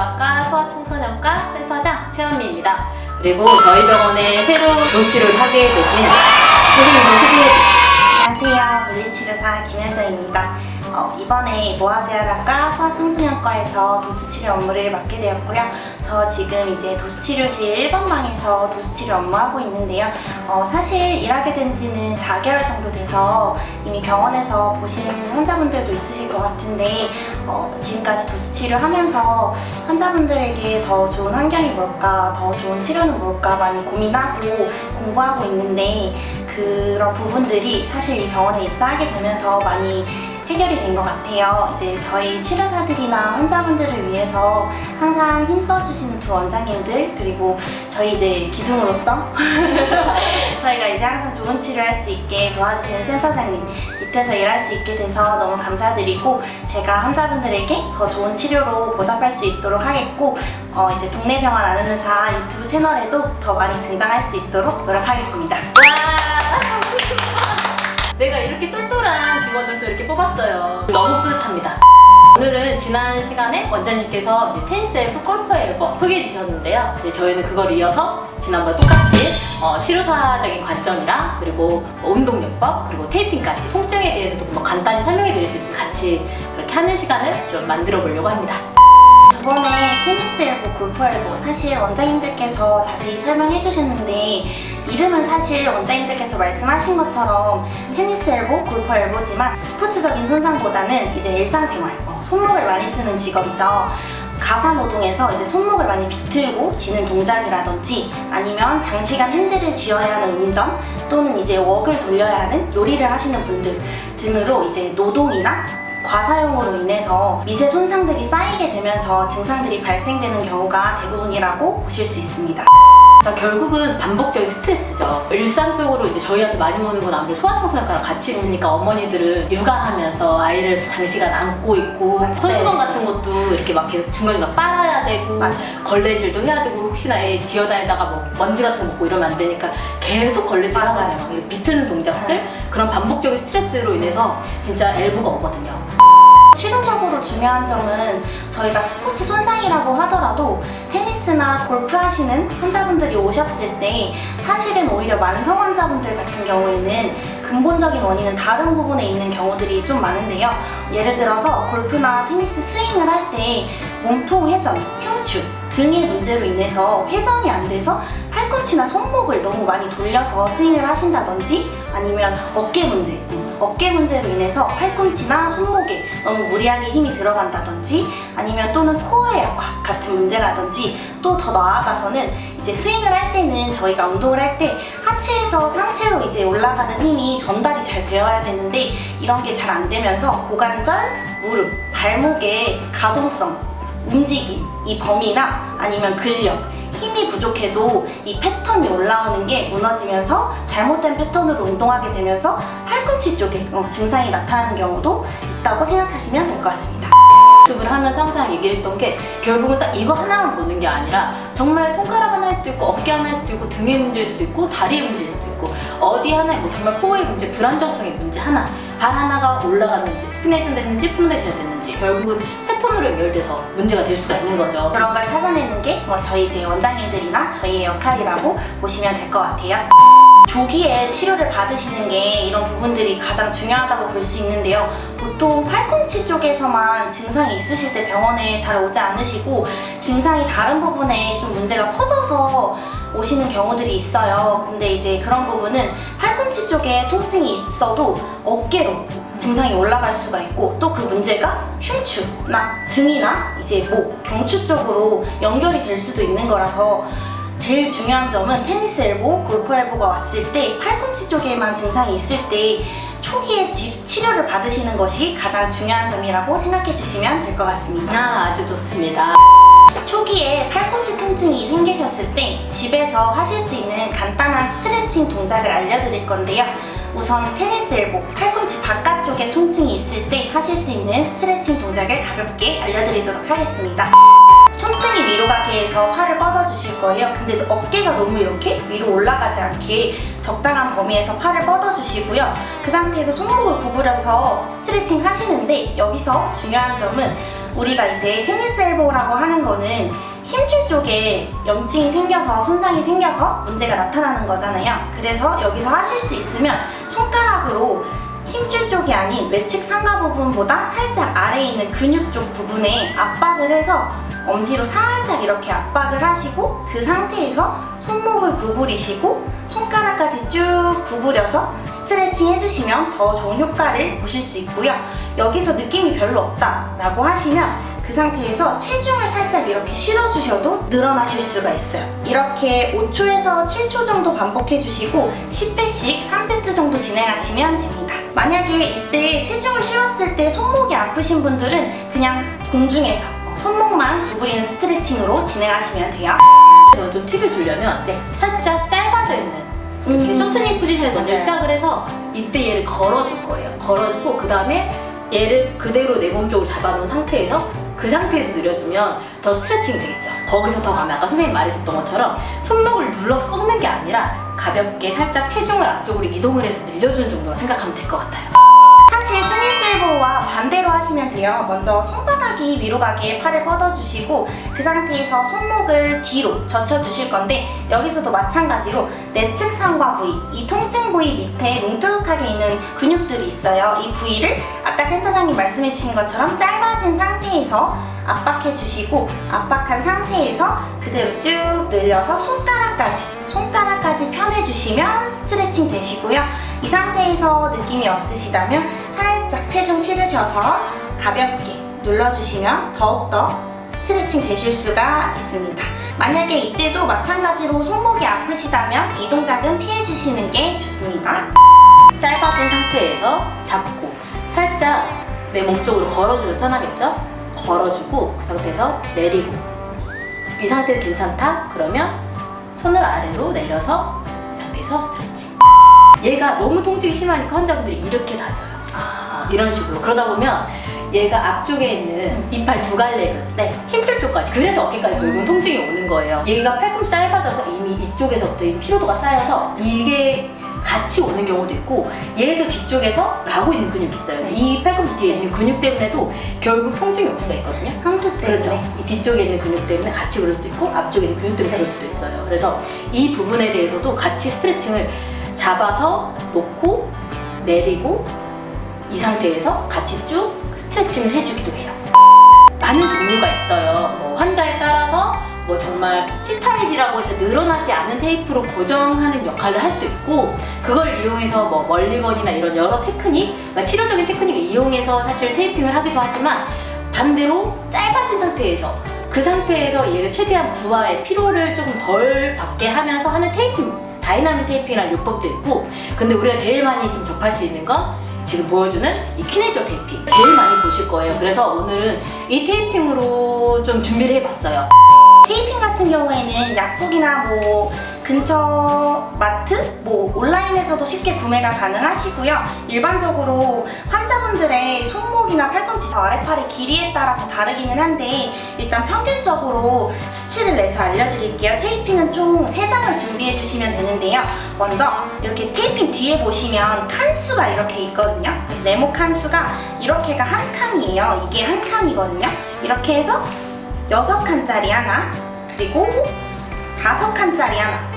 무아지약과 소아청소년과 센터장 최현미입니다. 그리고 저희 병원에 새로 도치료를 하게 되신 선생님을 소개해드립니다. 안녕하세요. 물리치료사 김현정입니다. 이번에 무아지약과 소아청소년과에서 도수치료 업무를 맡게 되었고요. 저 지금 이제 도수치료실 1번방에서 도수치료 업무하고 있는데요. 사실 일하게 된 지는 4개월 정도 돼서 이미 병원에서 보시는 환자분들도 있으실 것 같은데 지금까지 도수치료 하면서 환자분들에게 더 좋은 환경이 뭘까, 더 좋은 치료는 뭘까 많이 고민하고 공부하고 있는데 그런 부분들이 사실 이 병원에 입사하게 되면서 많이 해결이 된 것 같아요. 이제 저희 치료사들이나 환자분들을 위해서 항상 힘써주시는 두 원장님들, 그리고 저희 이제 기둥으로서 저희가 이제 항상 좋은 치료할 수 있게 도와주시는 센터장님 밑에서 일할 수 있게 돼서 너무 감사드리고, 제가 환자분들에게 더 좋은 치료로 보답할 수 있도록 하겠고, 이제 동네 병원 아는 의사 유튜브 채널에도 더 많이 등장할 수 있도록 노력하겠습니다. 내가 이렇게 똘똘한 직원들도 이렇게 뽑았어요. 너무 뿌듯합니다. 오늘은 지난 시간에 원장님께서 이제 테니스 엘보, 골프 엘보 소개해 주셨는데요. 이제 저희는 그걸 이어서 지난번 똑같이 치료사적인 관점이랑 그리고 운동요법 그리고 테이핑까지 통증에 대해서도 간단히 설명해 드릴 수 있으면 같이 그렇게 하는 시간을 좀 만들어 보려고 합니다. 저번에 테니스 엘보, 골프 엘보 사실 원장님들께서 자세히 설명해 주셨는데 이름은 사실 원장님들께서 말씀하신 것처럼 테니스 엘보, 골프 엘보지만 스포츠적인 손상보다는 이제 일상생활, 손목을 많이 쓰는 직업이죠. 가사노동에서 이제 손목을 많이 비틀고 지는 동작이라든지 아니면 장시간 핸들을 쥐어야 하는 운전 또는 이제 웍을 돌려야 하는 요리를 하시는 분들 등으로 이제 노동이나 과사용으로 인해서 미세 손상들이 쌓이게 되면서 증상들이 발생되는 경우가 대부분이라고 보실 수 있습니다. 결국은 반복적인 스트레스죠. 일상적으로 이제 저희한테 많이 오는 건 아무래도 소아청소년과랑 같이 있으니까 어머니들은 육아하면서 아이를 장시간 안고 있고 손수건 같은 것도 이렇게 막 계속 중간중간 빨아야 되고 걸레질도 해야 되고 혹시나 애 기어다니다가 뭐 먼지 같은 거 먹고 이러면 안 되니까 계속 걸레질 하잖아요. 막 이렇게 비트는 동작들 그런 반복적인 스트레스로 인해서 진짜 엘보가 오거든요. 치료적으로 중요한 점은 저희가 스포츠 손상이라고 하더라도 테니스나 골프 하시는 환자분들이 오셨을 때 사실은 오히려 만성 환자분들 같은 경우에는 근본적인 원인은 다른 부분에 있는 경우들이 좀 많은데요. 예를 들어서 골프나 테니스 스윙을 할 때 몸통 회전, 흉추 등의 문제로 인해서 회전이 안 돼서 팔꿈치나 손목을 너무 많이 돌려서 스윙을 하신다든지 아니면 어깨 문제로 인해서 팔꿈치나 손목에 너무 무리하게 힘이 들어간다든지 아니면 또는 코어의 약화 같은 문제라든지 또 더 나아가서는 이제 스윙을 할 때는 저희가 운동을 할 때 하체에서 상체로 이제 올라가는 힘이 전달이 잘 되어야 되는데 이런 게 잘 안 되면서 고관절, 무릎, 발목의 가동성, 움직임, 이 범위나 아니면 근력 힘이 부족해도 이 패턴이 올라오는 게 무너지면서 잘못된 패턴으로 운동하게 되면서 팔꿈치 쪽에 증상이 나타나는 경우도 있다고 생각하시면 될 것 같습니다. 유튜브를 하면서 항상 얘기했던 게 결국은 딱 이거 하나만 보는 게 아니라 정말 손가락 하나일 수도 있고 어깨 하나일 수도 있고 등의 문제일 수도 있고 다리의 문제일 수도 있고 어디 하나에 뭐 정말 코어의 문제, 불안정성의 문제 하나 발 하나가 올라갔는지 스피네이션 됐는지 프로네이션 됐는지 결국은 패턴으로 연결돼서 문제가 될 수가 있는 거죠. 그런 걸 찾아내는 게 저희 이제 원장님들이나 저희의 역할이라고 보시면 될 것 같아요. 조기에 치료를 받으시는 게 이런 부분들이 가장 중요하다고 볼 수 있는데요. 보통 팔꿈치 쪽에서만 증상이 있으실 때 병원에 잘 오지 않으시고 증상이 다른 부분에 좀 문제가 퍼져서 오시는 경우들이 있어요. 근데 이제 그런 부분은 팔꿈치 쪽에 통증이 있어도 어깨로 증상이 올라갈 수가 있고 또 그 문제가 흉추나 등이나 이제 목, 경추 쪽으로 연결이 될 수도 있는 거라서 제일 중요한 점은 테니스 엘보, 골프 엘보가 왔을 때 팔꿈치 쪽에만 증상이 있을 때 초기에 치료를 받으시는 것이 가장 중요한 점이라고 생각해 주시면 될 것 같습니다. 아주 좋습니다. 초기에 팔꿈치 통증이 생기셨을 때 집에서 하실 수 있는 간단한 스트레칭 동작을 알려드릴 건데요. 우선 테니스 엘보, 팔꿈치 바깥쪽에 통증이 있을 때 하실 수 있는 스트레칭 동작을 가볍게 알려드리도록 하겠습니다. 손등이 위로 가게 해서 팔을 뻗어주실 거예요. 근데 어깨가 너무 이렇게 위로 올라가지 않게 적당한 범위에서 팔을 뻗어주시고요. 그 상태에서 손목을 구부려서 스트레칭 하시는데 여기서 중요한 점은 우리가 이제 테니스 엘보라고 하는 거는 힘줄 쪽에 염증이 생겨서 손상이 생겨서 문제가 나타나는 거잖아요. 그래서 여기서 하실 수 있으면 손가락으로 힘줄 쪽이 아닌 외측 상가 부분보다 살짝 아래에 있는 근육 쪽 부분에 압박을 해서 엄지로 살짝 이렇게 압박을 하시고 그 상태에서 손목을 구부리시고 손가락까지 쭉 구부려서 스트레칭 해주시면 더 좋은 효과를 보실 수 있고요. 여기서 느낌이 별로 없다 라고 하시면 그 상태에서 체중을 살짝 이렇게 실어주셔도 늘어나실 수가 있어요. 이렇게 5초에서 7초 정도 반복해주시고 10회씩 3세트 정도 진행하시면 됩니다. 만약에 이때 체중을 실었을 때 손목이 아프신 분들은 그냥 공중에서 손목만 구부리는 스트레칭으로 진행하시면 돼요. 저는 좀 팁을 주려면 살짝 짧아져 있는 이렇게 쇼트닝 포지션에 먼저 맞아요. 시작을 해서 이때 얘를 걸어줄 거예요. 걸어주고 그 다음에 얘를 그대로 내 몸 쪽으로 잡아놓은 상태에서 그 상태에서 늘려주면 더 스트레칭이 되겠죠. 거기서 더 가면 아까 선생님 말해줬던 것처럼 손목을 눌러서 꺾는 게 아니라 가볍게 살짝 체중을 앞쪽으로 이동을 해서 늘려주는 정도로 생각하면 될 것 같아요. 사실 테니스 엘보와 반대로 하시면 돼요. 먼저 손바닥이 위로 가게 팔을 뻗어주시고 그 상태에서 손목을 뒤로 젖혀주실 건데 여기서도 마찬가지로 내측 상과 부위, 이 통증 부위 밑에 뭉툭하게 있는 근육들이 있어요. 이 부위를 아까 센터장님 말씀해주신 것처럼 짧아진 상태에서 압박해주시고 압박한 상태에서 그대로 쭉 늘려서 손가락까지 펴내주시면 스트레칭 되시고요. 이 상태에서 느낌이 없으시다면 살짝 체중 실으셔서 가볍게 눌러주시면 더욱더 스트레칭 되실 수가 있습니다. 만약에 이때도 마찬가지로 손목이 아프시다면 이 동작은 피해주시는 게 좋습니다. 짧아진 상태에서 잡고 살짝 내 몸 쪽으로 걸어주면 편하겠죠? 걸어주고 그 상태에서 내리고 이 상태에서 괜찮다? 그러면 손을 아래로 내려서 이 상태에서 스트레칭. 얘가 너무 통증이 심하니까 환자분들이 이렇게 다녀요. 이런 식으로. 그러다 보면 얘가 앞쪽에 있는 이팔 두 갈래근 힘줄 쪽까지, 그래서 어깨까지 결국은 통증이 오는 거예요. 얘가 팔꿈치 짧아져서 이미 이쪽에서부터 피로도가 쌓여서 이게 같이 오는 경우도 있고, 얘도 뒤쪽에서 가고 있는 근육이 있어요. 이 팔꿈치 뒤에 있는 근육 때문에도 결국 통증이 올 수가 있거든요. 함투 때문에. 그렇죠. 이 뒤쪽에 있는 근육 때문에 같이 그럴 수도 있고 앞쪽에 있는 근육 때문에 그럴 수도 있어요. 그래서 이 부분에 대해서도 같이 스트레칭을 잡아서 놓고 내리고 이 상태에서 같이 쭉 스트레칭을 해주기도 해요. 많은 종류가 있어요. 뭐 환자에 따라서 뭐 정말 C타입이라고 해서 늘어나지 않는 테이프로 고정하는 역할을 할 수도 있고, 그걸 이용해서 뭐 멀리건이나 이런 여러 테크닉, 그러니까 치료적인 테크닉을 이용해서 사실 테이핑을 하기도 하지만, 반대로 짧아진 상태에서 그 상태에서 얘가 최대한 부하의 피로를 조금 덜 받게 하면서 하는 테이핑, 다이나믹 테이핑이라는 요법도 있고, 근데 우리가 제일 많이 좀 접할 수 있는 건 지금 보여주는 이 키네조 테이핑 제일 많이 보실 거예요. 그래서 오늘은 이 테이핑으로 좀 준비를 해봤어요. 테이핑 같은 경우에는 약국이나 뭐 근처 마트, 뭐 온라인에서도 쉽게 구매가 가능하시고요. 일반적으로 환자분들의 손목이나 팔꿈치 아래팔의 길이에 따라서 다르기는 한데 일단 평균적으로 수치를 내서 알려드릴게요. 테이핑은 총 3장을 준비해 주시면 되는데요. 먼저 이렇게 테이핑 뒤에 보시면 칸수가 이렇게 있거든요. 그래서 네모 칸수가 이렇게가 한 칸이에요. 이게 한 칸이거든요. 이렇게 해서 6칸짜리 하나, 그리고 5칸짜리 하나,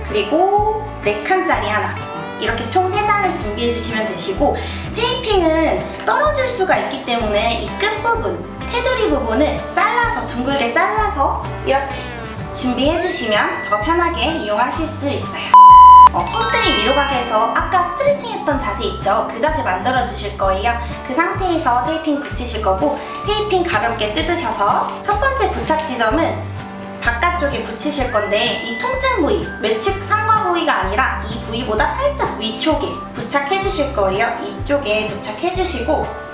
그리고 4칸짜리 하나, 이렇게 총 3장을 준비해 주시면 되시고, 테이핑은 떨어질 수가 있기 때문에 이 끝부분, 테두리 부분을 잘라서 둥글게 잘라서 이렇게 준비해 주시면 더 편하게 이용하실 수 있어요. 손등이 위로 가게 해서 아까 스트레칭 했던 자세 있죠? 그 자세 만들어 주실 거예요. 그 상태에서 테이핑 붙이실 거고, 테이핑 가볍게 뜯으셔서 첫 번째 부착 지점은 바깥쪽에 붙이실 건데, 이 통증 부위, 외측 상과 부위가 아니라 이 부위보다 살짝 위쪽에 부착해 주실 거예요. 이쪽에 부착해 주시고,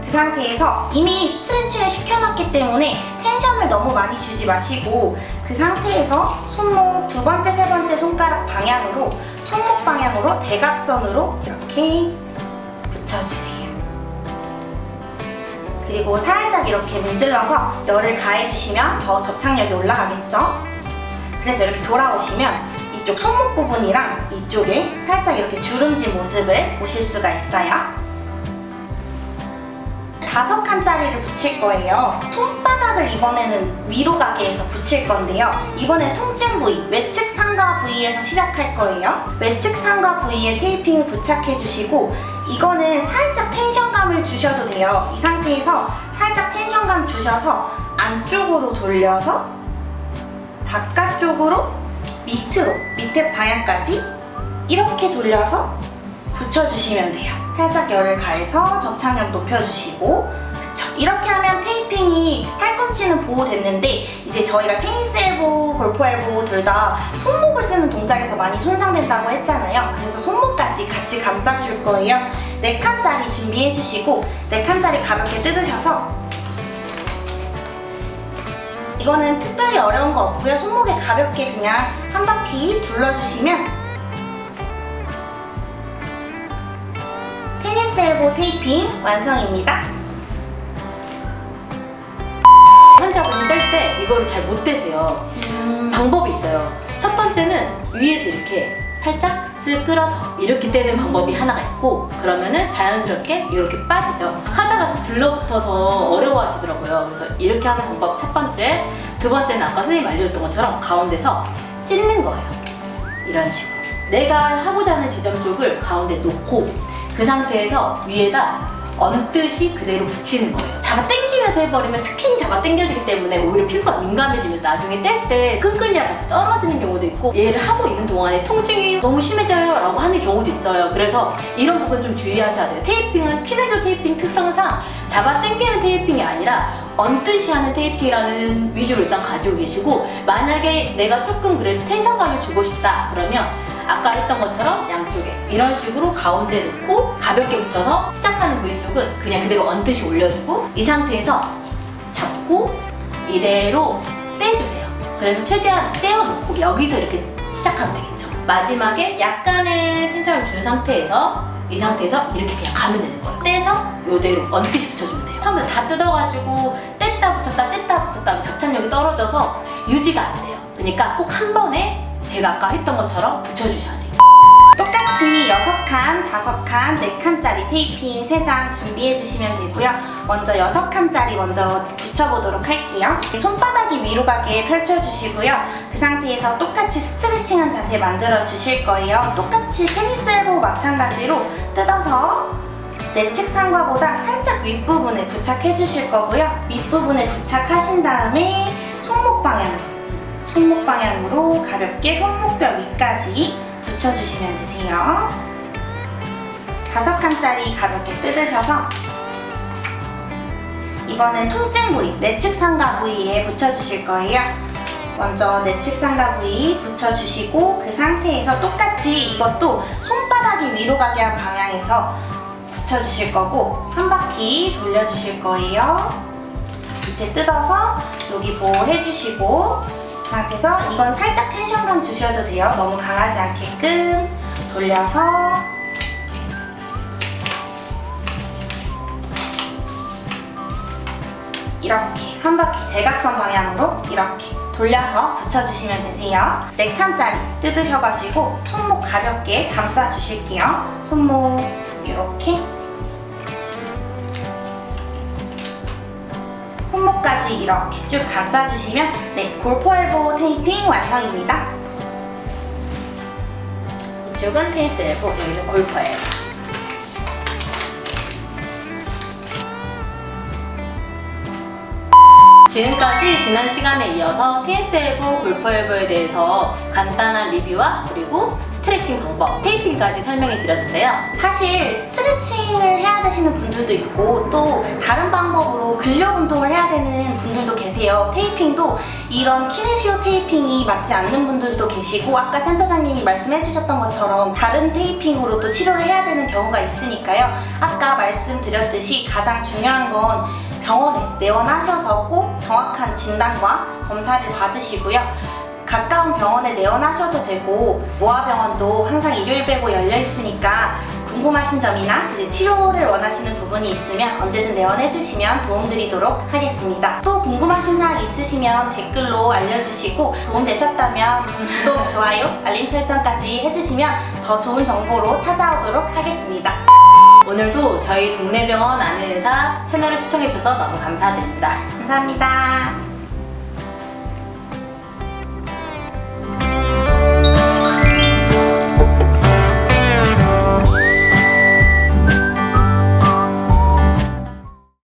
그 상태에서 이미 스트레칭을 시켜놨기 때문에 텐션을 너무 많이 주지 마시고, 그 상태에서 손목 두 번째, 세 번째 손가락 방향으로, 손목 방향으로 대각선으로 이렇게 붙여주세요. 그리고 살짝 이렇게 문질러서 열을 가해주시면 더 접착력이 올라가겠죠? 그래서 이렇게 돌아오시면 이쪽 손목 부분이랑 이쪽에 살짝 이렇게 주름진 모습을 보실 수가 있어요. 5칸짜리를 붙일 거예요. 손바닥을 이번에는 위로 가게에서 붙일 건데요. 이번엔 통증 부위, 외측 상가 부위에서 시작할 거예요. 외측 상가 부위에 테이핑을 부착해 주시고 이거는 살짝 텐션감을 주셔도 돼요. 이 상태에서 살짝 텐션감 주셔서 안쪽으로 돌려서 바깥쪽으로 밑으로, 밑에 방향까지 이렇게 돌려서 붙여주시면 돼요. 살짝 열을 가해서 접착력 높여주시고, 그쵸? 이렇게 하면 테이핑이 팔꿈치는 보호됐는데 이제 저희가 테니스 엘보, 골프 엘보 둘 다 손목을 쓰는 동작에서 많이 손상된다고 했잖아요. 그래서 손목까지 같이 감싸줄 거예요. 4칸짜리 준비해주시고 4칸짜리 가볍게 뜯으셔서 이거는 특별히 어려운 거 없고요. 손목에 가볍게 그냥 한 바퀴 둘러주시면 테니스 엘보 테이핑 완성입니다. 환자분이 뗄 때 이거를 잘 못 떼세요. 방법이 있어요. 첫 번째는 위에서 이렇게 살짝 쓱 끌어서 이렇게 떼는 방법이 하나가 있고, 그러면은 자연스럽게 이렇게 빠지죠. 하다가 들러붙어서 어려워하시더라고요. 그래서 이렇게 하는 방법 첫 번째. 두 번째는 아까 선생님이 알려줬던 것처럼 가운데서 찢는 거예요. 이런 식으로 내가 하고자 하는 지점 쪽을 가운데 놓고 그 상태에서 위에다 얹듯이 그대로 붙이는 거예요. 잡아 당기면서 해버리면 스킨이 잡아 당겨지기 때문에 오히려 피부가 민감해지면서 나중에 뗄 때 끈끈이랑 같이 떨어지는 경우도 있고, 얘를 하고 있는 동안에 통증이 너무 심해져요 라고 하는 경우도 있어요. 그래서 이런 부분 좀 주의하셔야 돼요. 테이핑은 피네졸 테이핑 특성상 잡아 당기는 테이핑이 아니라 얹듯이 하는 테이핑이라는 위주로 일단 가지고 계시고, 만약에 내가 조금 그래도 텐션감을 주고 싶다 그러면 아까 했던 것처럼 양쪽에 이런 식으로 가운데 놓고 가볍게 붙여서 시작하는 부위 쪽은 그냥 그대로 얹듯이 올려주고, 이 상태에서 잡고 이대로 떼주세요. 그래서 최대한 떼어놓고 여기서 이렇게 시작하면 되겠죠. 마지막에 약간의 텐션을 준 상태에서 이 상태에서 이렇게 그냥 가면 되는 거예요. 떼서 이대로 얹듯이 붙여주면 돼요. 처음에 다 뜯어가지고 뗐다 붙였다 하면 접착력이 떨어져서 유지가 안 돼요. 그러니까 꼭 한 번에 제가 아까 했던 것처럼 붙여주셔야 돼요. 똑같이 6칸, 5칸, 4칸짜리 테이핑 3장 준비해주시면 되고요. 먼저 6칸짜리 먼저 붙여보도록 할게요. 손바닥이 위로 가게 펼쳐주시고요. 그 상태에서 똑같이 스트레칭한 자세 만들어 주실 거예요. 똑같이 테니스 엘보 마찬가지로 뜯어서 내측 상과보다 살짝 윗부분에 부착해 주실 거고요. 윗부분에 부착하신 다음에 손목 방향으로 가볍게 손목뼈 위까지 붙여주시면 되세요. 5칸짜리 가볍게 뜯으셔서 이번엔 통증 부위, 내측 상가 부위에 붙여주실 거예요. 먼저 내측 상가 부위 붙여주시고 그 상태에서 똑같이 이것도 손바닥이 위로 가게 한 방향에서 붙여주실 거고 한 바퀴 돌려주실 거예요. 밑에 뜯어서 여기 보호해주시고 그 상태에서 이건 살짝 텐션감 주셔도 돼요. 너무 강하지 않게끔 돌려서 이렇게 한 바퀴 대각선 방향으로 이렇게 돌려서 붙여주시면 되세요. 4칸짜리 뜯으셔가지고 손목 가볍게 감싸주실게요. 손목 이렇게 손목까지 이렇게 쭉 감싸주시면 골프 엘보 테이핑 완성입니다. 이쪽은 테니스 엘보, 여기는 골프 엘보. 지금까지 지난 시간에 이어서 테니스 엘보, 골프 엘보에 대해서 간단한 리뷰와 그리고 스트레칭 방법, 테이핑까지 설명해 드렸는데요. 사실 스트레칭을 해야 되시는 분들도 있고 또 다른 방법으로 근력 운동을 해야 되는 분들도 계세요. 테이핑도 이런 키네시오 테이핑이 맞지 않는 분들도 계시고 아까 센터장님이 말씀해 주셨던 것처럼 다른 테이핑으로도 치료를 해야 되는 경우가 있으니까요. 아까 말씀드렸듯이 가장 중요한 건 병원에 내원하셔서 꼭 정확한 진단과 검사를 받으시고요. 가까운 병원에 내원하셔도 되고 모아병원도 항상 일요일 빼고 열려 있으니까 궁금하신 점이나 이제 치료를 원하시는 부분이 있으면 언제든 내원해 주시면 도움드리도록 하겠습니다. 또 궁금하신 사항 있으시면 댓글로 알려주시고 도움되셨다면 구독, 좋아요, 알림 설정까지 해주시면 더 좋은 정보로 찾아오도록 하겠습니다. 오늘도 저희 동네 병원 아는 의사 채널을 시청해주셔서 너무 감사드립니다. 감사합니다.